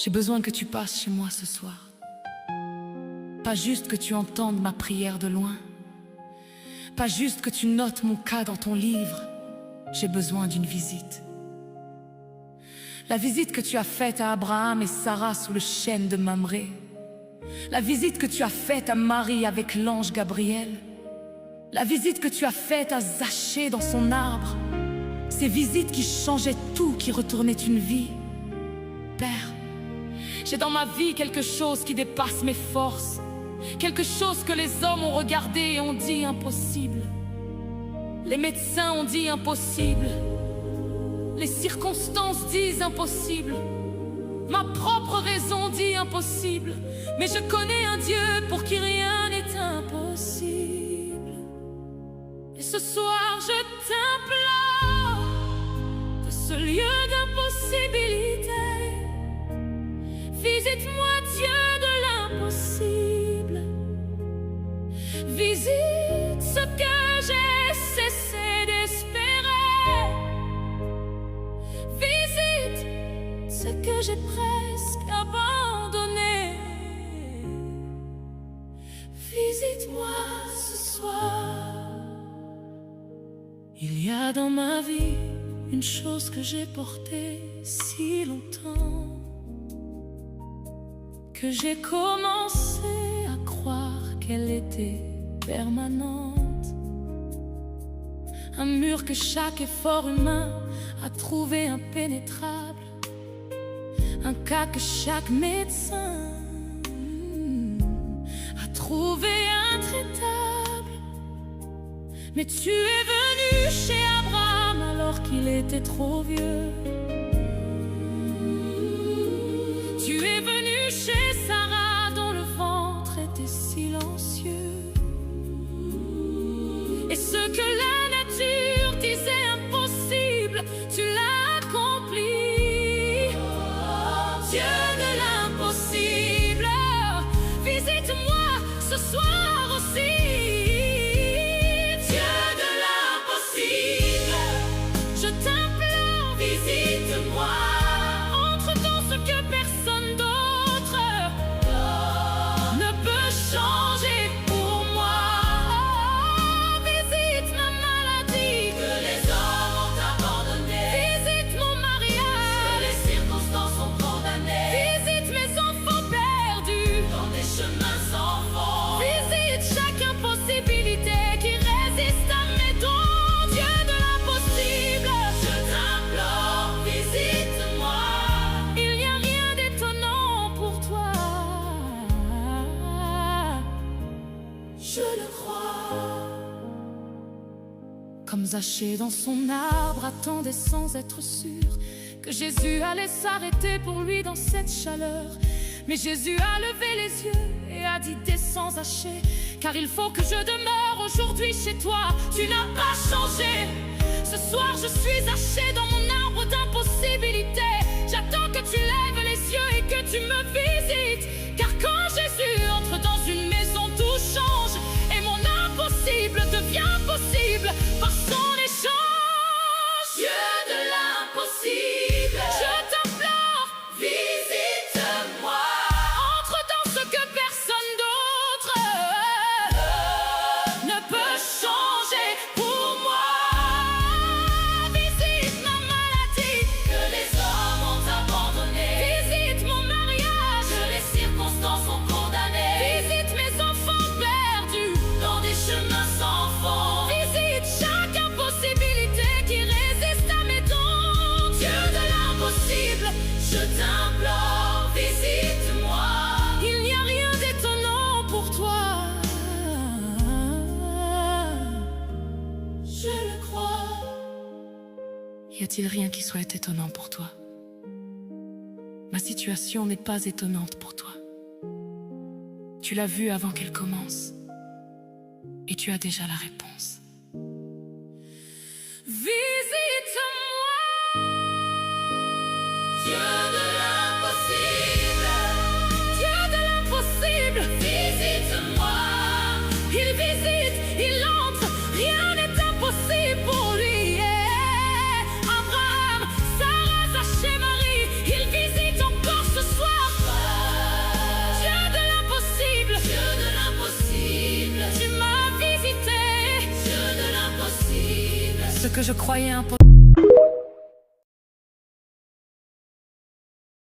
J'ai besoin que tu passes chez moi ce soir. Pas juste que tu entendes ma prière de loin. Pas juste que tu notes mon cas dans ton livre. J'ai besoin d'une visite. La visite que tu as faite à Abraham et Sarah sous le chêne de Mamré. La visite que tu as faite à Marie avec l'ange Gabriel. La visite que tu as faite à Zachée dans son arbre. Ces visites qui changeaient tout, qui retournaient une vie. Père, j'ai dans ma vie quelque chose qui dépasse mes forces. Quelque chose que les hommes ont regardé et ont dit impossible. Les médecins ont dit impossible. Les circonstances disent impossible. Ma propre raison dit impossible. Mais je connais un Dieu pour qui rien n'est impossible. Et ce soir je t'implore de ce lieu d'impossibilité. Visite-moi Dieu de l'impossible. Visite ce que j'ai cessé d'espérer. Visite ce que j'ai presque abandonné. Visite-moi ce soir. Il y a dans ma vie une chose que j'ai portée si longtemps, que j'ai commencé à croire qu'elle était permanente. Un mur que chaque effort humain a trouvé impénétrable. Un cas que chaque médecin a trouvé intraitable. Mais tu es venu chez Abraham alors qu'il était trop vieux. Tu es venu chez Sarah dont le ventre était silencieux. Et ce que la nature disait impossible, tu l'as accompli. Dieu de l'impossible, visite-moi ce soir aussi. Dieu de l'impossible, je t'implore, visite-moi. Entre dans ce que personne d'autre ne peut changer pour moi. Visite ma maladie que les hommes ont abandonnée. Visite mon mariage que les circonstances ont condamné. Visite mes enfants perdus dans des chemins sans fond. Visite chaque impossibilité qui résiste à mes dons. Dieu de l'impossible, je t'implore, visite-moi. Il n'y a rien d'étonnant pour toi. Je le crois. Comme Zachée dans son arbre attendait sans être sûr que Jésus allait s'arrêter pour lui dans cette chaleur. Mais Jésus a levé les yeux et a dit: descends Zachée, car il faut que je demeure aujourd'hui chez toi. Tu n'as pas changé. Ce soir je suis Zachée dans mon arbre d'impossibilité. J'attends que tu lèves les yeux et que tu me visites. Car quand Jésus entre dans une maison, tout change et mon impossible devient possible par son échange. Dieu de l'impossible, je t'implore, visite-moi. Entre dans ce que personne d'autre ne peut changer pour moi. Visite ma maladie que les hommes ont abandonnée. Visite mon mariage que les circonstances ont condamné. Visite mes enfants perdus dans des chemins sans fond. Visite chaque impossibilité qui résiste à mes dons. Dieu de l'impossible, je t'implore, visite-moi. Il n'y a rien d'étonnant pour toi. Je le crois. Y a-t-il rien qui soit étonnant pour toi? Ma situation n'est pas étonnante pour toi. Tu l'as vue avant qu'elle commence. Et tu as déjà la réponse. Visite-moi. Dieu de l'impossible, Dieu de l'impossible, visite-moi. Il visite, il entre, rien n'est impossible pour lui. Abraham, Sarah, Zachée, Marie, il visite encore ce soir. Ce que je croyais impossible.